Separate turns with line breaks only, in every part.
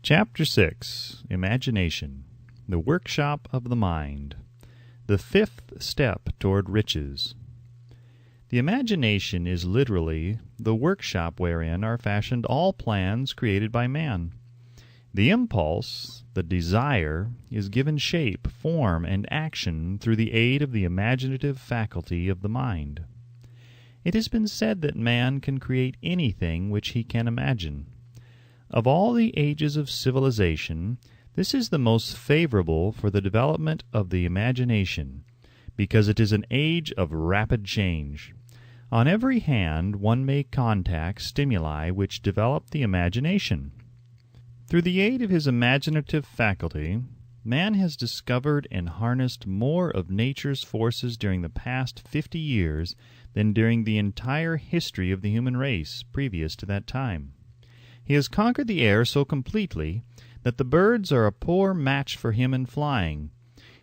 Chapter 6. Imagination, the Workshop of the Mind. The fifth step toward riches. The imagination is literally the workshop wherein are fashioned all plans created by man. The impulse, the desire, is given shape, form, and action through the aid of the imaginative faculty of the mind. It has been said that man can create anything which he can imagine. Of all the ages of civilization, this is the most favorable for the development of the imagination, because it is an age of rapid change. On every hand one may contact stimuli which develop the imagination. Through the aid of his imaginative faculty, man has discovered and harnessed more of nature's forces during the past 50 years than during the entire history of the human race previous to that time. He has conquered the air so completely that the birds are a poor match for him in flying.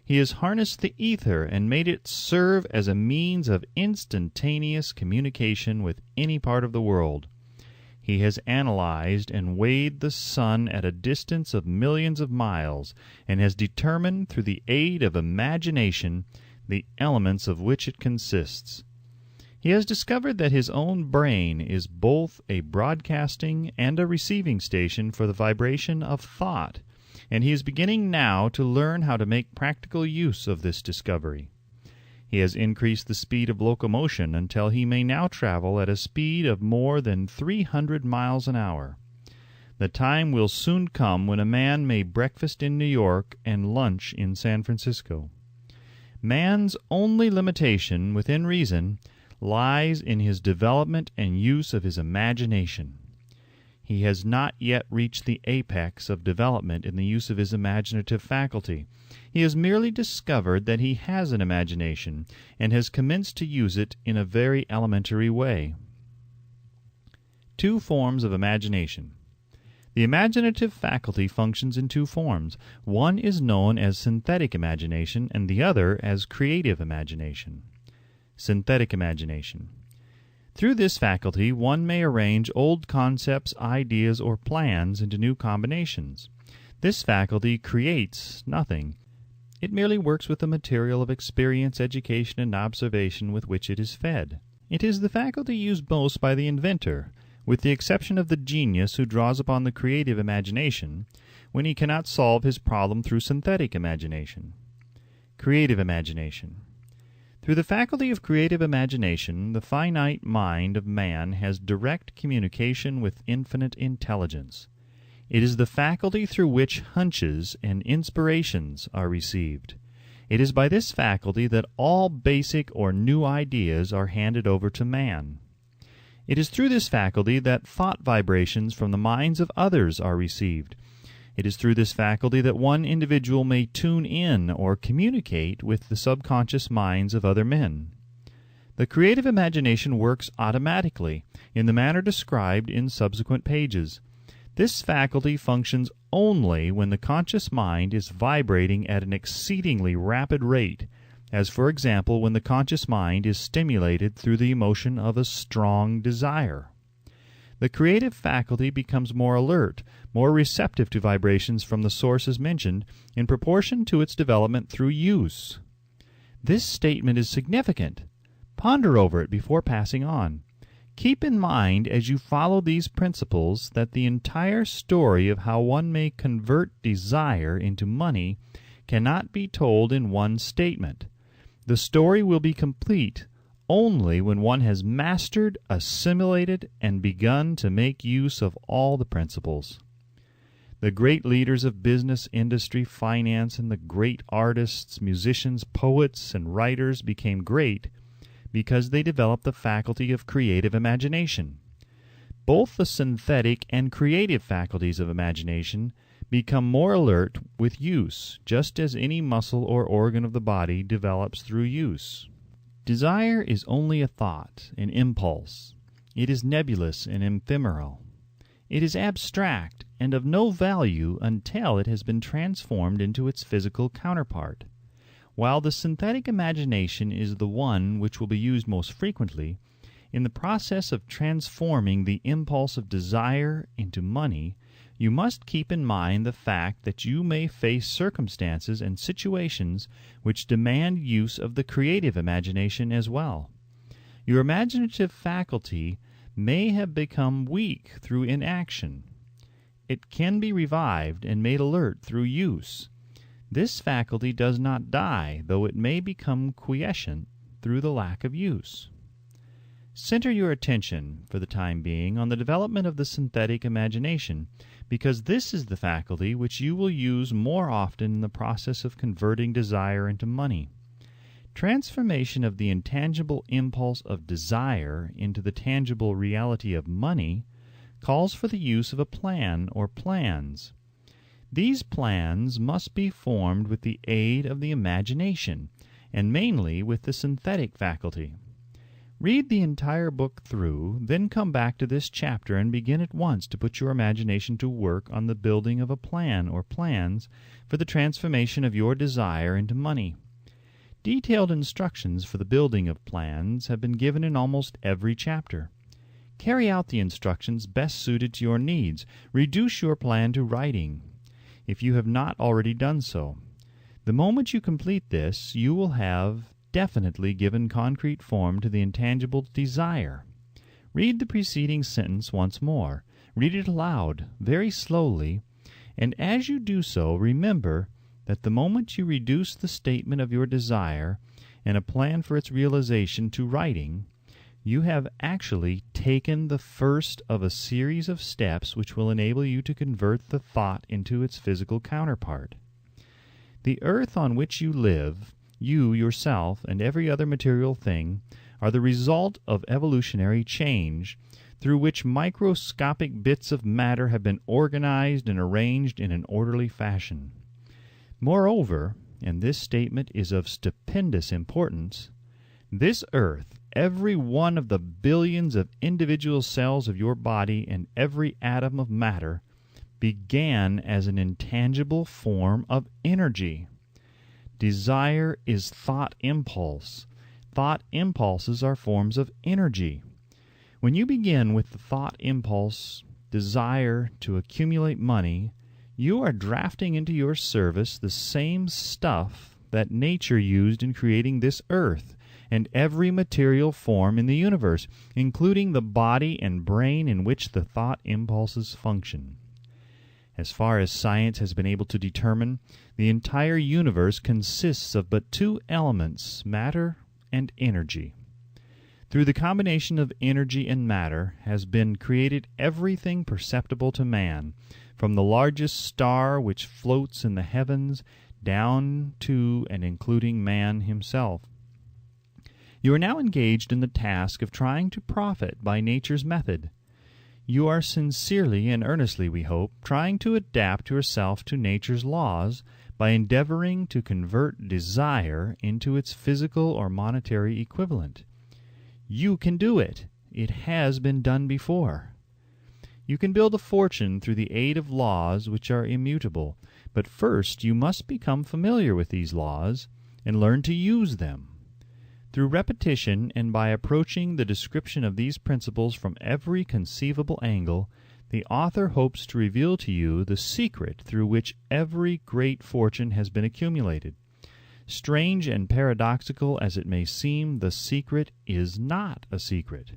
He has harnessed the ether and made it serve as a means of instantaneous communication with any part of the world. He has analyzed and weighed the sun at a distance of millions of miles, and has determined through the aid of imagination the elements of which it consists. He has discovered that his own brain is both a broadcasting and a receiving station for the vibration of thought, and he is beginning now to learn how to make practical use of this discovery. He has increased the speed of locomotion until he may now travel at a speed of more than 300 miles an hour. The time will soon come when a man may breakfast in New York and lunch in San Francisco. Man's only limitation, within reason, lies in his development and use of his imagination. He has not yet reached the apex of development in the use of his imaginative faculty. He has merely discovered that he has an imagination, and has commenced to use it in a very elementary way. Two forms of imagination. The imaginative faculty functions in two forms. One is known as synthetic imagination, and the other as creative imagination. Synthetic imagination. Through this faculty one may arrange old concepts, ideas, or plans into new combinations. This faculty creates nothing. It merely works with the material of experience, education, and observation with which it is fed. It is the faculty used most by the inventor, with the exception of the genius who draws upon the creative imagination when he cannot solve his problem through synthetic imagination. Creative imagination. Through the faculty of creative imagination, the finite mind of man has direct communication with infinite intelligence. It is the faculty through which hunches and inspirations are received. It is by this faculty that all basic or new ideas are handed over to man. It is through this faculty that thought vibrations from the minds of others are received. It is through this faculty that one individual may tune in or communicate with the subconscious minds of other men. The creative imagination works automatically, in the manner described in subsequent pages. This faculty functions only when the conscious mind is vibrating at an exceedingly rapid rate, as for example when the conscious mind is stimulated through the emotion of a strong desire. The creative faculty becomes more alert, more receptive to vibrations from the sources mentioned, in proportion to its development through use. This statement is significant. Ponder over it before passing on. Keep in mind as you follow these principles that the entire story of how one may convert desire into money cannot be told in one statement. The story will be complete only when one has mastered, assimilated, and begun to make use of all the principles. The great leaders of business, industry, finance, and the great artists, musicians, poets, and writers became great because they developed the faculty of creative imagination. Both the synthetic and creative faculties of imagination become more alert with use, just as any muscle or organ of the body develops through use. Desire is only a thought, an impulse. It is nebulous and ephemeral. It is abstract and of no value until it has been transformed into its physical counterpart. While the synthetic imagination is the one which will be used most frequently, In the process of transforming the impulse of desire into money, you must keep in mind the fact that you may face circumstances and situations which demand use of the creative imagination as well. Your imaginative faculty may have become weak through inaction. It can be revived and made alert through use. This faculty does not die, though it may become quiescent through the lack of use. Center your attention, for the time being, on the development of the synthetic imagination, because this is the faculty which you will use more often in the process of converting desire into money. Transformation of the intangible impulse of desire into the tangible reality of money calls for the use of a plan or plans. These plans must be formed with the aid of the imagination, and mainly with the synthetic faculty. Read the entire book through, then come back to this chapter and begin at once to put your imagination to work on the building of a plan or plans for the transformation of your desire into money. Detailed instructions for the building of plans have been given in almost every chapter. Carry out the instructions best suited to your needs. Reduce your plan to writing, if you have not already done so. The moment you complete this, you will have definitely given concrete form to the intangible desire. Read the preceding sentence once more. Read it aloud, very slowly, and as you do so, remember that the moment you reduce the statement of your desire and a plan for its realization to writing, you have actually taken the first of a series of steps which will enable you to convert the thought into its physical counterpart. The earth on which you live, you yourself, and every other material thing are the result of evolutionary change, through which microscopic bits of matter have been organized and arranged in an orderly fashion. Moreover, and this statement is of stupendous importance, this earth, every one of the billions of individual cells of your body and every atom of matter, began as an intangible form of energy. Desire is thought impulse. Thought impulses are forms of energy. When you begin with the thought impulse, desire to accumulate money, you are drafting into your service the same stuff that nature used in creating this earth and every material form in the universe, including the body and brain in which the thought impulses function. As far as science has been able to determine, the entire universe consists of but two elements, matter and energy. Through the combination of energy and matter has been created everything perceptible to man, from the largest star which floats in the heavens down to and including man himself. You are now engaged in the task of trying to profit by nature's method. You are sincerely and earnestly, we hope, trying to adapt yourself to nature's laws by endeavoring to convert desire into its physical or monetary equivalent. You can do it. It has been done before. You can build a fortune through the aid of laws which are immutable, but first you must become familiar with these laws and learn to use them. Through repetition and by approaching the description of these principles from every conceivable angle, the author hopes to reveal to you the secret through which every great fortune has been accumulated. Strange and paradoxical as it may seem, the secret is not a secret.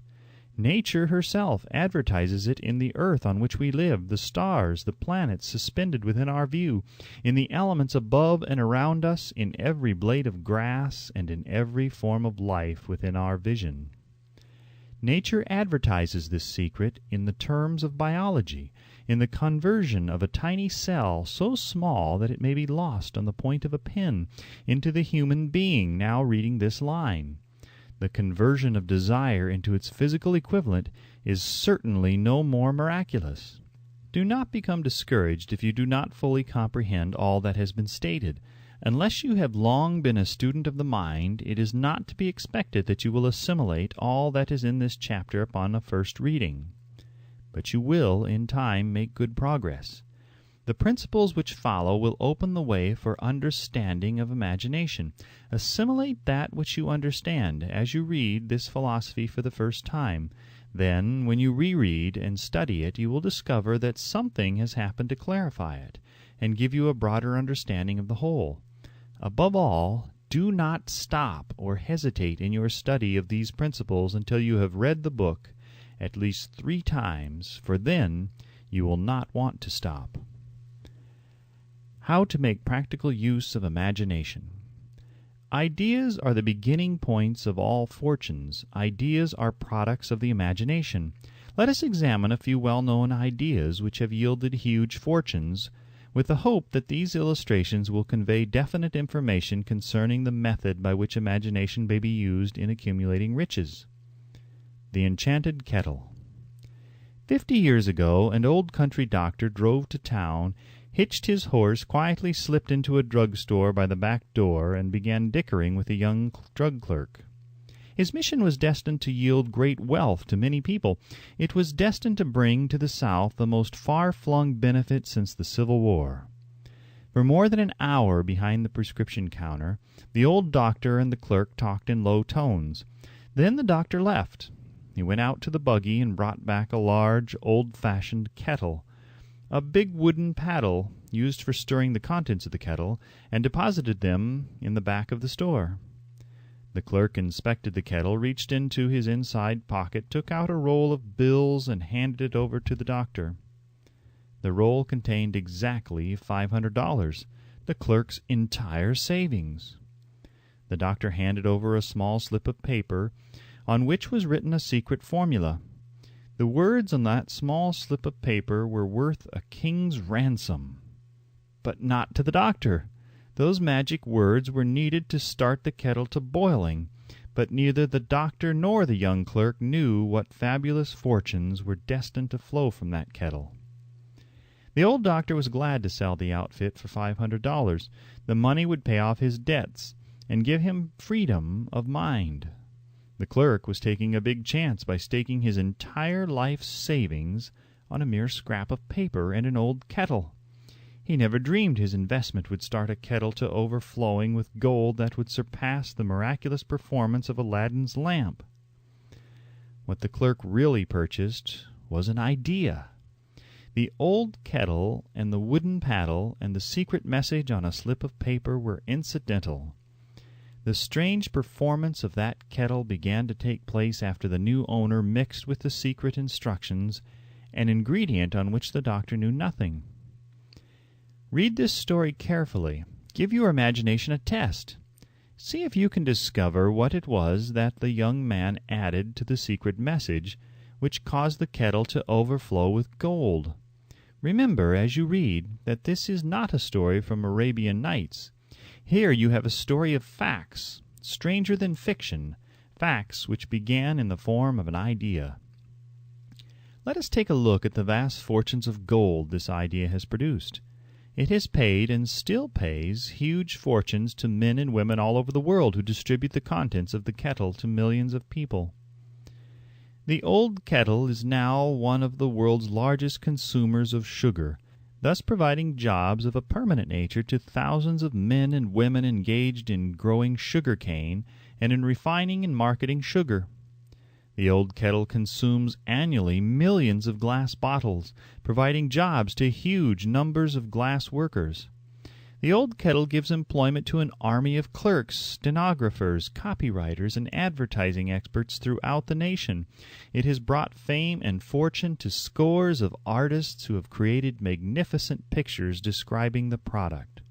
Nature herself advertises it in the earth on which we live, the stars, the planets suspended within our view, in the elements above and around us, in every blade of grass, and in every form of life within our vision. Nature advertises this secret in the terms of biology, in the conversion of a tiny cell so small that it may be lost on the point of a pin into the human being now reading this line. The conversion of desire into its physical equivalent is certainly no more miraculous. Do not become discouraged if you do not fully comprehend all that has been stated. Unless you have long been a student of the mind, it is not to be expected that you will assimilate all that is in this chapter upon a first reading. But you will, in time, make good progress. The principles which follow will open the way for understanding of imagination. Assimilate that which you understand as you read this philosophy for the first time. Then, when you reread and study it, you will discover that something has happened to clarify it and give you a broader understanding of the whole. Above all, do not stop or hesitate in your study of these principles until you have read the book at least 3 times, for then you will not want to stop. How to make practical use of imagination. Ideas are the beginning points of all fortunes. Ideas are products of the imagination. Let us examine a few well-known ideas which have yielded huge fortunes, with the hope that these illustrations will convey definite information concerning the method by which imagination may be used in accumulating riches. The Enchanted Kettle. 50 years ago, an old country doctor drove to town, hitched his horse, quietly slipped into a drugstore by the back door, and began dickering with a young drug clerk. His mission was destined to yield great wealth to many people. It was destined to bring to the South the most far-flung benefit since the Civil War. For more than an hour behind the prescription counter, the old doctor and the clerk talked in low tones. Then the doctor left. He went out to the buggy and brought back a large, old-fashioned kettle, a big wooden paddle used for stirring the contents of the kettle, and deposited them in the back of the store. The clerk inspected the kettle, reached into his inside pocket, took out a roll of bills, and handed it over to the doctor. The roll contained exactly $500, the clerk's entire savings. The doctor handed over a small slip of paper on which was written a secret formula. The words on that small slip of paper were worth a king's ransom. But not to the doctor. Those magic words were needed to start the kettle to boiling, but neither the doctor nor the young clerk knew what fabulous fortunes were destined to flow from that kettle. The old doctor was glad to sell the outfit for $500. The money would pay off his debts and give him freedom of mind. The clerk was taking a big chance by staking his entire life's savings on a mere scrap of paper and an old kettle. He never dreamed his investment would start a kettle to overflowing with gold that would surpass the miraculous performance of Aladdin's lamp. What the clerk really purchased was an idea. The old kettle and the wooden paddle and the secret message on a slip of paper were incidental. The strange performance of that kettle began to take place after the new owner mixed with the secret instructions an ingredient on which the doctor knew nothing. Read this story carefully. Give your imagination a test. See if you can discover what it was that the young man added to the secret message which caused the kettle to overflow with gold. Remember, as you read, that this is not a story from Arabian Nights. Here you have a story of facts, stranger than fiction, facts which began in the form of an idea. Let us take a look at the vast fortunes of gold this idea has produced. It has paid and still pays huge fortunes to men and women all over the world who distribute the contents of the kettle to millions of people. The old kettle is now one of the world's largest consumers of sugar, thus providing jobs of a permanent nature to thousands of men and women engaged in growing sugar cane and in refining and marketing sugar. The old kettle consumes annually millions of glass bottles, providing jobs to huge numbers of glass workers. The old kettle gives employment to an army of clerks, stenographers, copywriters, and advertising experts throughout the nation. It has brought fame and fortune to scores of artists who have created magnificent pictures describing the product.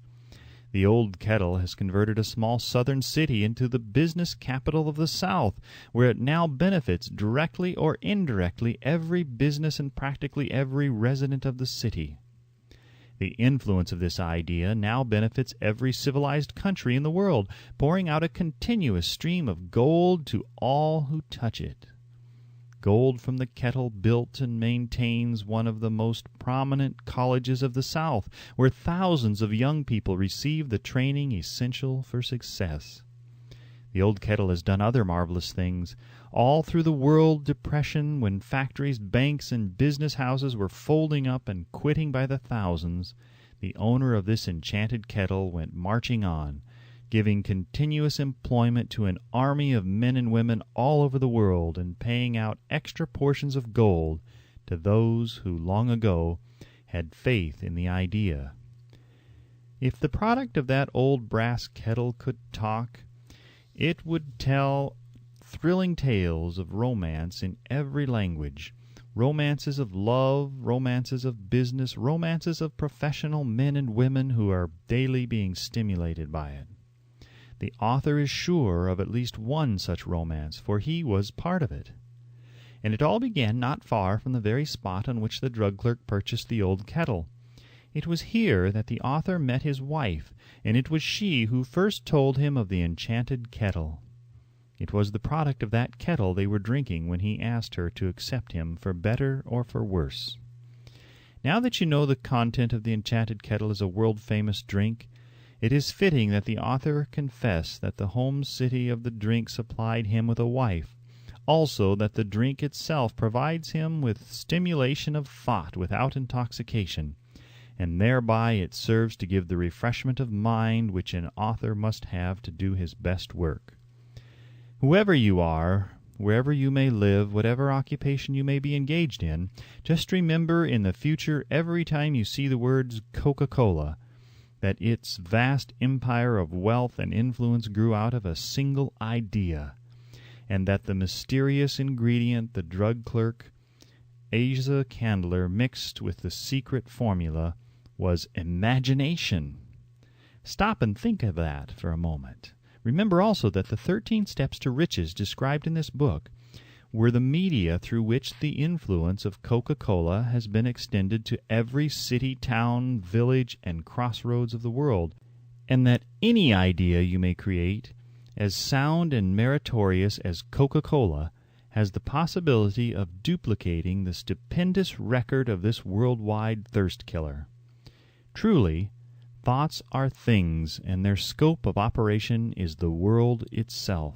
The old kettle has converted a small southern city into the business capital of the South, where it now benefits directly or indirectly every business and practically every resident of the city. The influence of this idea now benefits every civilized country in the world, pouring out a continuous stream of gold to all who touch it. Gold from the kettle built and maintains one of the most prominent colleges of the South, where thousands of young people receive the training essential for success. The old kettle has done other marvelous things. All through the world depression, when factories, banks, and business houses were folding up and quitting by the thousands, the owner of this enchanted kettle went marching on, giving continuous employment to an army of men and women all over the world, and paying out extra portions of gold to those who long ago had faith in the idea. If the product of that old brass kettle could talk, it would tell thrilling tales of romance in every language, romances of love, romances of business, romances of professional men and women who are daily being stimulated by it. The author is sure of at least one such romance, for he was part of it. And it all began not far from the very spot on which the drug clerk purchased the old kettle. It was here that the author met his wife, and it was she who first told him of the enchanted kettle. It was the product of that kettle they were drinking when he asked her to accept him for better or for worse. Now that you know the content of the enchanted kettle is a world-famous drink, it is fitting that the author confess that the home city of the drink supplied him with a wife, also that the drink itself provides him with stimulation of thought without intoxication, and thereby it serves to give the refreshment of mind which an author must have to do his best work. Whoever you are, wherever you may live, whatever occupation you may be engaged in, just remember in the future every time you see the words Coca-Cola that its vast empire of wealth and influence grew out of a single idea, and that the mysterious ingredient the drug clerk, Asa Candler, mixed with the secret formula was imagination. Stop and think of that for a moment. Remember also that the 13 steps to riches described in this book were the media through which the influence of Coca-Cola has been extended to every city, town, village, and crossroads of the world, and that any idea you may create, as sound and meritorious as Coca-Cola, has the possibility of duplicating the stupendous record of this worldwide thirst killer. Truly, thoughts are things, and their scope of operation is the world itself.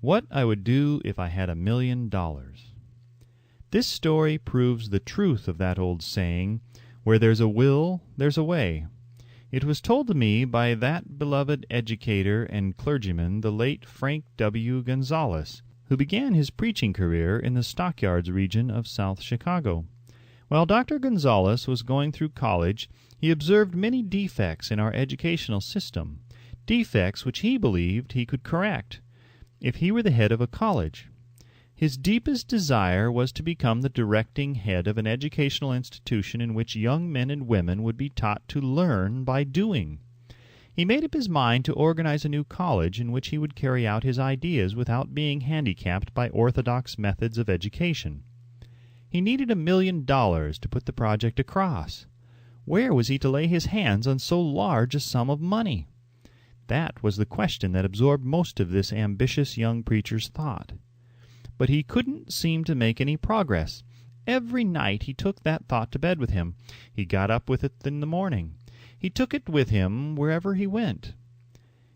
What I would do if I had $1 million. This story proves the truth of that old saying, "Where there's a will, there's a way." It was told to me by that beloved educator and clergyman, the late Frank W. Gonzales, who began his preaching career in the stockyards region of South Chicago. While Dr. Gonzales was going through college, he observed many defects in our educational system, defects which he believed he could correct if he were the head of a college. His deepest desire was to become the directing head of an educational institution in which young men and women would be taught to learn by doing. He made up his mind to organize a new college in which he would carry out his ideas without being handicapped by orthodox methods of education. He needed $1 million to put the project across. Where was he to lay his hands on so large a sum of money? That was the question that absorbed most of this ambitious young preacher's thought. But he couldn't seem to make any progress. Every night he took that thought to bed with him. He got up with it in the morning. He took it with him wherever he went.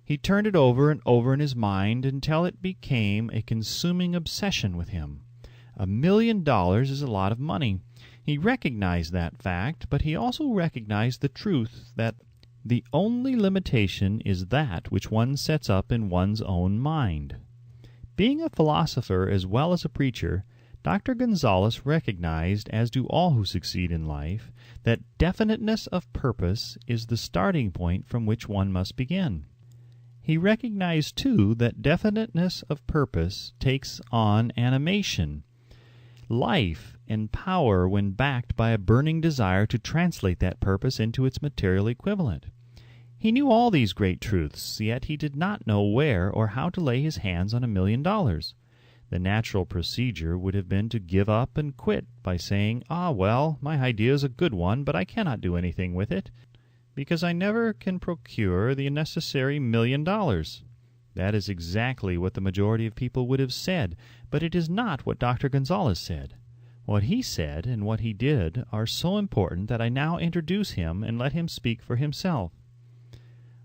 He turned it over and over in his mind until it became a consuming obsession with him. $1 million is a lot of money. He recognized that fact, but he also recognized the truth that the only limitation is that which one sets up in one's own mind. Being a philosopher as well as a preacher, Dr. Gonzales recognized, as do all who succeed in life, that definiteness of purpose is the starting point from which one must begin. He recognized, too, that definiteness of purpose takes on animation, life, and power when backed by a burning desire to translate that purpose into its material equivalent. He knew all these great truths, yet he did not know where or how to lay his hands on $1 million. The natural procedure would have been to give up and quit by saying, well, my idea is a good one, but I cannot do anything with it, because I never can procure the necessary $1 million. That is exactly what the majority of people would have said, but it is not what Dr. Gonzales said. What he said and what he did are so important that I now introduce him and let him speak for himself.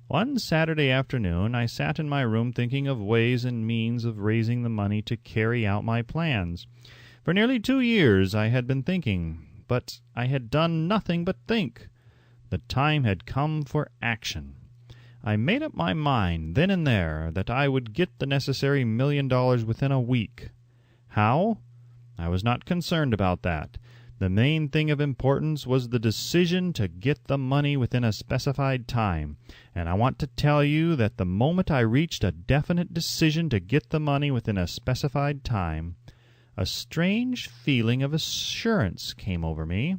One Saturday afternoon I sat in my room thinking of ways and means of raising the money to carry out my plans. For nearly 2 years I had been thinking, but I had done nothing but think. The time had come for action. I made up my mind, then and there, that I would get the necessary $1 million within a week. How? I was not concerned about that. The main thing of importance was the decision to get the money within a specified time, and I want to tell you that the moment I reached a definite decision to get the money within a specified time, a strange feeling of assurance came over me,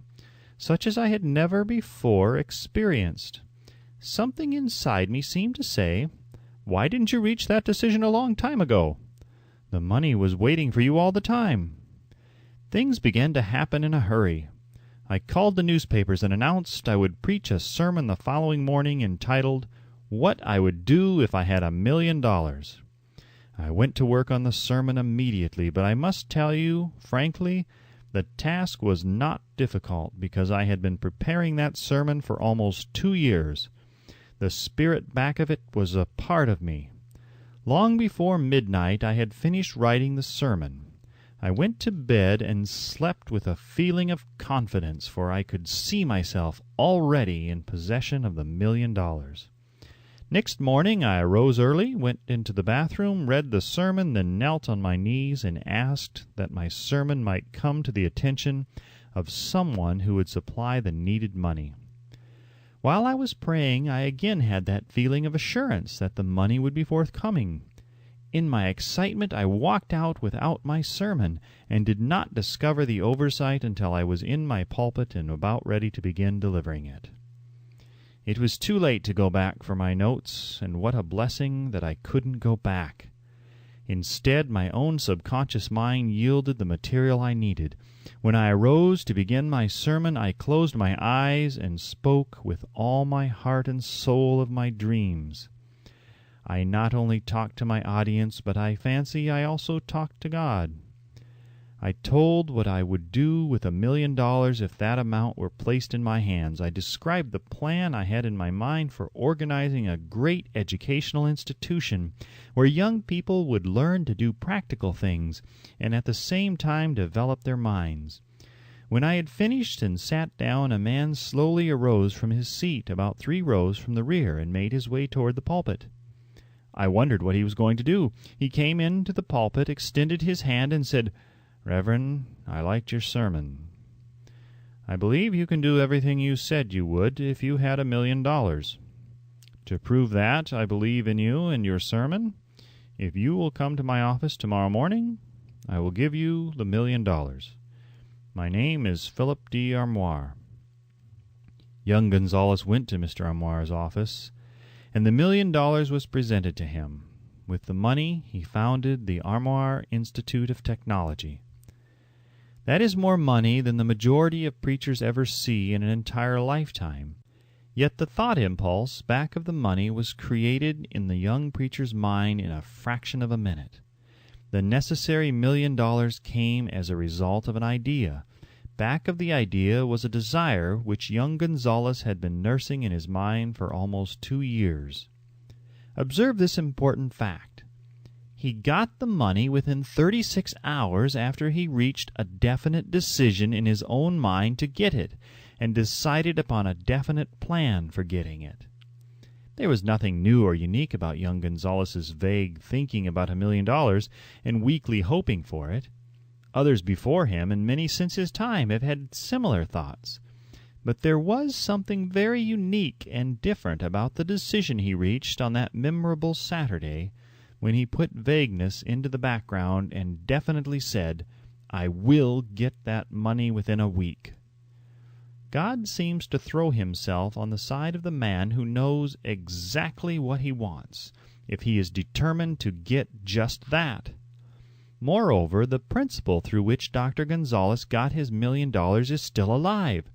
such as I had never before experienced. Something inside me seemed to say, "Why didn't you reach that decision a long time ago? The money was waiting for you all the time." Things began to happen in a hurry. I called the newspapers and announced I would preach a sermon the following morning entitled, "What I Would Do If I Had $1 Million." I went to work on the sermon immediately, but I must tell you, frankly, the task was not difficult because I had been preparing that sermon for almost 2 years. The spirit back of it was a part of me. Long before midnight I had finished writing the sermon. I went to bed and slept with a feeling of confidence, for I could see myself already in possession of the $1 million. Next morning I arose early, went into the bathroom, read the sermon, then knelt on my knees and asked that my sermon might come to the attention of someone who would supply the needed money. While I was praying, I again had that feeling of assurance that the money would be forthcoming. In my excitement I walked out without my sermon, and did not discover the oversight until I was in my pulpit and about ready to begin delivering it. It was too late to go back for my notes, and what a blessing that I couldn't go back. Instead, my own subconscious mind yielded the material I needed. When I arose to begin my sermon, I closed my eyes and spoke with all my heart and soul of my dreams. I not only talked to my audience, but I fancy I also talked to God. I told what I would do with $1 million if that amount were placed in my hands. I described the plan I had in my mind for organizing a great educational institution where young people would learn to do practical things and at the same time develop their minds. When I had finished and sat down, a man slowly arose from his seat about 3 rows from the rear and made his way toward the pulpit. I wondered what he was going to do. He came into the pulpit, extended his hand, and said, "Reverend, I liked your sermon. I believe you can do everything you said you would if you had $1 million. To prove that I believe in you and your sermon, if you will come to my office tomorrow morning, I will give you the $1 million. My name is Philip D. Armoire." Young Gonzalez went to Mr. Armoire's office, and the $1 million was presented to him. With the money, he founded the Armoire Institute of Technology. That is more money than the majority of preachers ever see in an entire lifetime. Yet the thought impulse back of the money was created in the young preacher's mind in a fraction of a minute. The necessary $1 million came as a result of an idea. Back of the idea was a desire which young Gonzalez had been nursing in his mind for almost 2 years. Observe this important fact. He got the money within 36 hours after he reached a definite decision in his own mind to get it, and decided upon a definite plan for getting it. There was nothing new or unique about young Gonzalez's vague thinking about $1 million and weakly hoping for it. Others before him, and many since his time, have had similar thoughts. But there was something very unique and different about the decision he reached on that memorable Saturday when he put vagueness into the background and definitely said, "I will get that money within a week." God seems to throw himself on the side of the man who knows exactly what he wants, if he is determined to get just that. Moreover, the principle through which Dr. Gonzalez got his $1 million is still alive.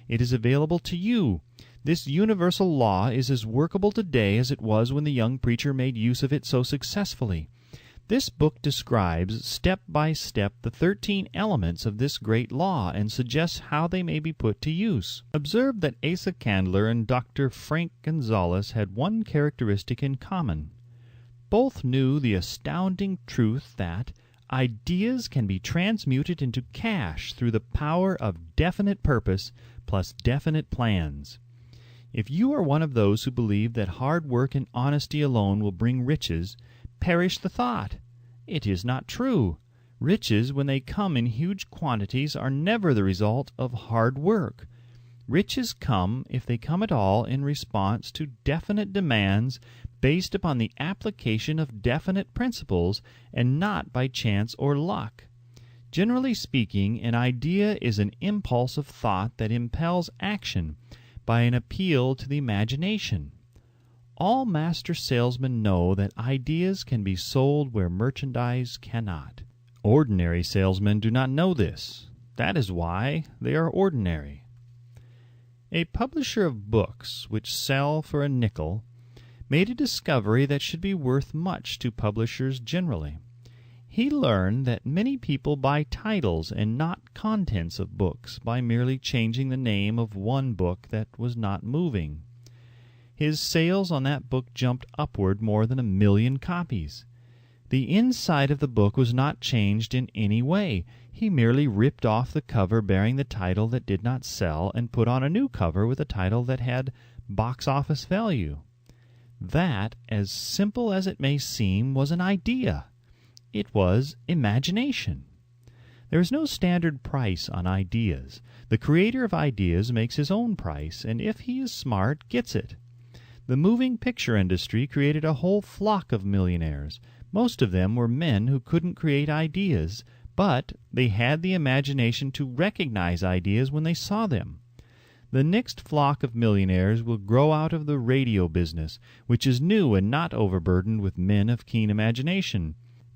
It is available to you. This universal law is as workable today as it was when the young preacher made use of it so successfully. This book describes step by step the 13 elements of this great law and suggests how they may be put to use. Observe that Asa Candler and Dr. Frank Gonzalez had one characteristic in common. Both knew the astounding truth that ideas can be transmuted into cash through the power of definite purpose plus definite plans. If you are one of those who believe that hard work and honesty alone will bring riches, perish the thought. It is not true. Riches, when they come in huge quantities, are never the result of hard work. Riches come, if they come at all, in response to definite demands based upon the application of definite principles and not by chance or luck. Generally speaking, an idea is an impulse of thought that impels action by an appeal to the imagination. All master salesmen know that ideas can be sold where merchandise cannot. Ordinary salesmen do not know this. That is why they are ordinary. A publisher of books which sell for a nickel made a discovery that should be worth much to publishers generally. He learned that many people buy titles and not contents of books by merely changing the name of one book that was not moving. His sales on that book jumped upward more than 1 million copies. The inside of the book was not changed in any way. He merely ripped off the cover bearing the title that did not sell and put on a new cover with a title that had box office value. That, as simple as it may seem, was an idea. It was imagination. There is no standard price on ideas. The creator of ideas makes his own price, and if he is smart, gets it. The moving picture industry created a whole flock of millionaires. Most of them were men who couldn't create ideas, but they had the imagination to recognize ideas when they saw them. The next flock of millionaires will grow out of the radio business, which is new and not overburdened with men of keen imagination.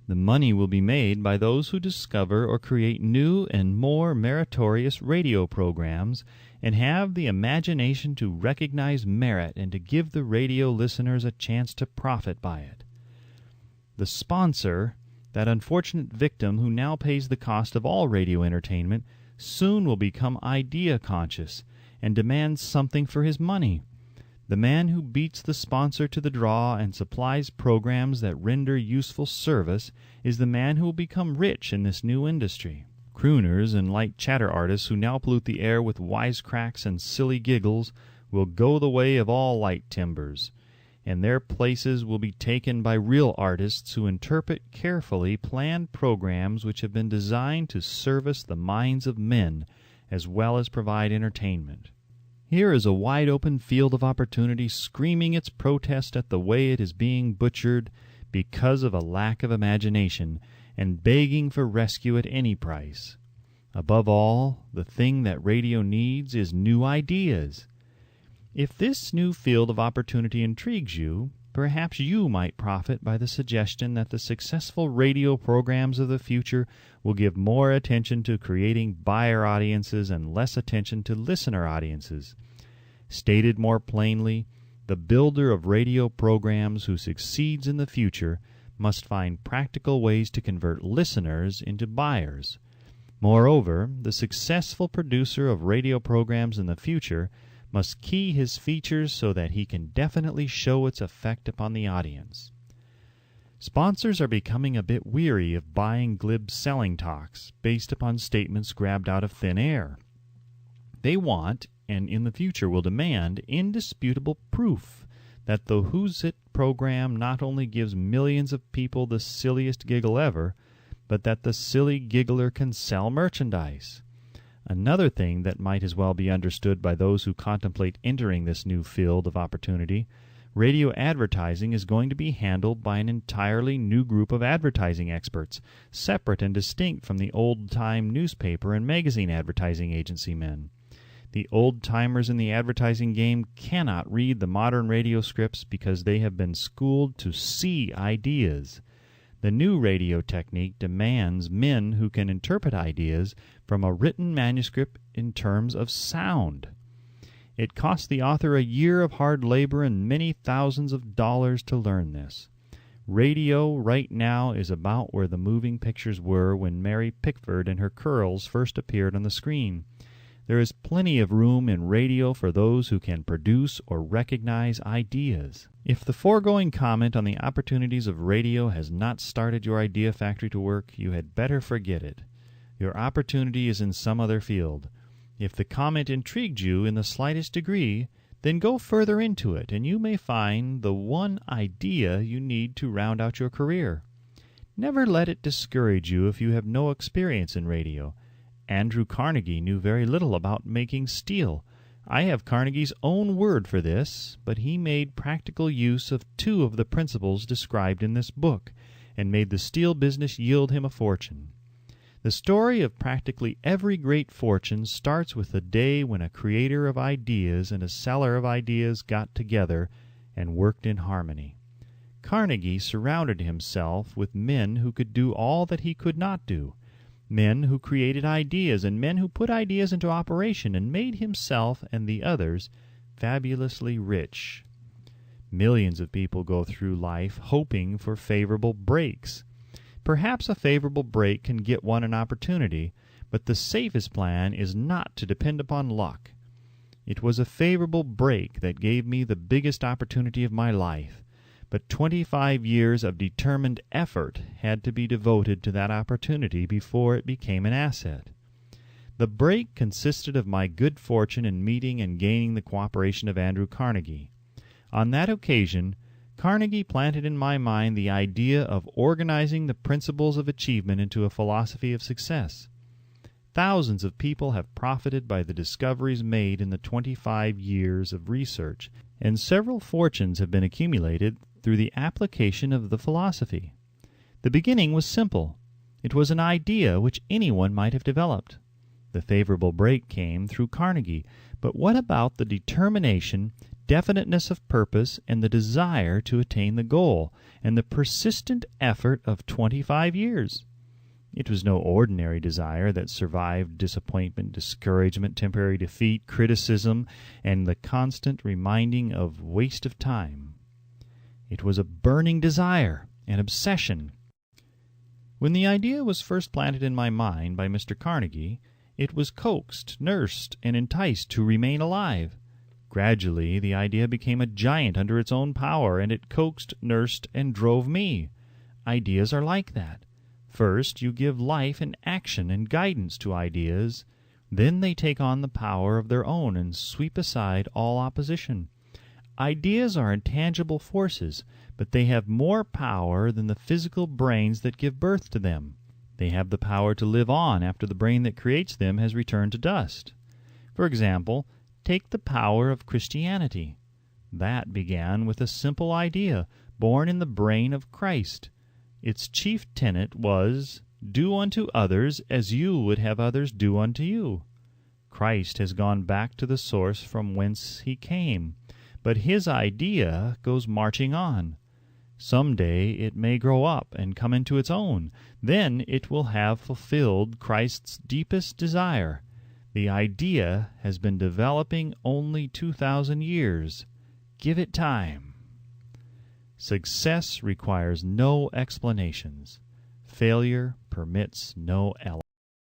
The money will be made by those who discover or create new and more meritorious radio programs and have the imagination to recognize merit and to give the radio listeners a chance to profit by it. The sponsor, that unfortunate victim who now pays the cost of all radio entertainment, soon will become idea conscious and demand something for his money. The man who beats the sponsor to the draw and supplies programs that render useful service is the man who will become rich in this new industry. Crooners and light chatter artists who now pollute the air with wisecracks and silly giggles will go the way of all light timbers, and their places will be taken by real artists who interpret carefully planned programs which have been designed to service the minds of men as well as provide entertainment. Here is a wide-open field of opportunity screaming its protest at the way it is being butchered because of a lack of imagination, and begging for rescue at any price. Above all, the thing that radio needs is new ideas. If this new field of opportunity intrigues you, perhaps you might profit by the suggestion that the successful radio programs of the future will give more attention to creating buyer audiences and less attention to listener audiences. Stated more plainly, the builder of radio programs who succeeds in the future must find practical ways to convert listeners into buyers. Moreover, the successful producer of radio programs in the future must key his features so that he can definitely show its effect upon the audience. Sponsors are becoming a bit weary of buying glib selling talks based upon statements grabbed out of thin air. They want, and in the future will demand, indisputable proof that the Who's It program not only gives millions of people the silliest giggle ever, but that the silly giggler can sell merchandise. Another thing that might as well be understood by those who contemplate entering this new field of opportunity: radio advertising is going to be handled by an entirely new group of advertising experts, separate and distinct from the old-time newspaper and magazine advertising agency men. The old-timers in the advertising game cannot read the modern radio scripts because they have been schooled to see ideas. The new radio technique demands men who can interpret ideas from a written manuscript in terms of sound. It costs the author a year of hard labor and many thousands of dollars to learn this. Radio right now is about where the moving pictures were when Mary Pickford and her curls first appeared on the screen. There is plenty of room in radio for those who can produce or recognize ideas. If the foregoing comment on the opportunities of radio has not started your idea factory to work, you had better forget it. Your opportunity is in some other field. If the comment intrigued you in the slightest degree, then go further into it, and you may find the one idea you need to round out your career. Never let it discourage you if you have no experience in radio. Andrew Carnegie knew very little about making steel. I have Carnegie's own word for this, but he made practical use of 2 of the principles described in this book, and made the steel business yield him a fortune. The story of practically every great fortune starts with the day when a creator of ideas and a seller of ideas got together and worked in harmony. Carnegie surrounded himself with men who could do all that he could not do, men who created ideas and men who put ideas into operation and made himself and the others fabulously rich. Millions of people go through life hoping for favorable breaks. Perhaps a favorable break can get one an opportunity, but the safest plan is not to depend upon luck. It was a favorable break that gave me the biggest opportunity of my life, but 25 years of determined effort had to be devoted to that opportunity before it became an asset. The break consisted of my good fortune in meeting and gaining the cooperation of Andrew Carnegie. On that occasion, Carnegie planted in my mind the idea of organizing the principles of achievement into a philosophy of success. Thousands of people have profited by the discoveries made in the 25 years of research, and several fortunes have been accumulated through the application of the philosophy. The beginning was simple. It was an idea which anyone might have developed. The favorable break came through Carnegie, but what about the determination, definiteness of purpose, and the desire to attain the goal, and the persistent effort of 25 years? It was no ordinary desire that survived disappointment, discouragement, temporary defeat, criticism, and the constant reminding of waste of time. It was a burning desire, an obsession. When the idea was first planted in my mind by Mr. Carnegie, it was coaxed, nursed, and enticed to remain alive. Gradually, the idea became a giant under its own power, and it coaxed, nursed, and drove me. Ideas are like that. First, you give life and action and guidance to ideas. Then they take on the power of their own and sweep aside all opposition. Ideas are intangible forces, but they have more power than the physical brains that give birth to them. They have the power to live on after the brain that creates them has returned to dust. For example, take the power of Christianity. That began with a simple idea, born in the brain of Christ. Its chief tenet was, "Do unto others as you would have others do unto you." Christ has gone back to the source from whence he came, but his idea goes marching on. Some day it may grow up and come into its own. Then it will have fulfilled Christ's deepest desire. The idea has been developing only 2,000 years. Give it time. Success requires no explanations. Failure permits no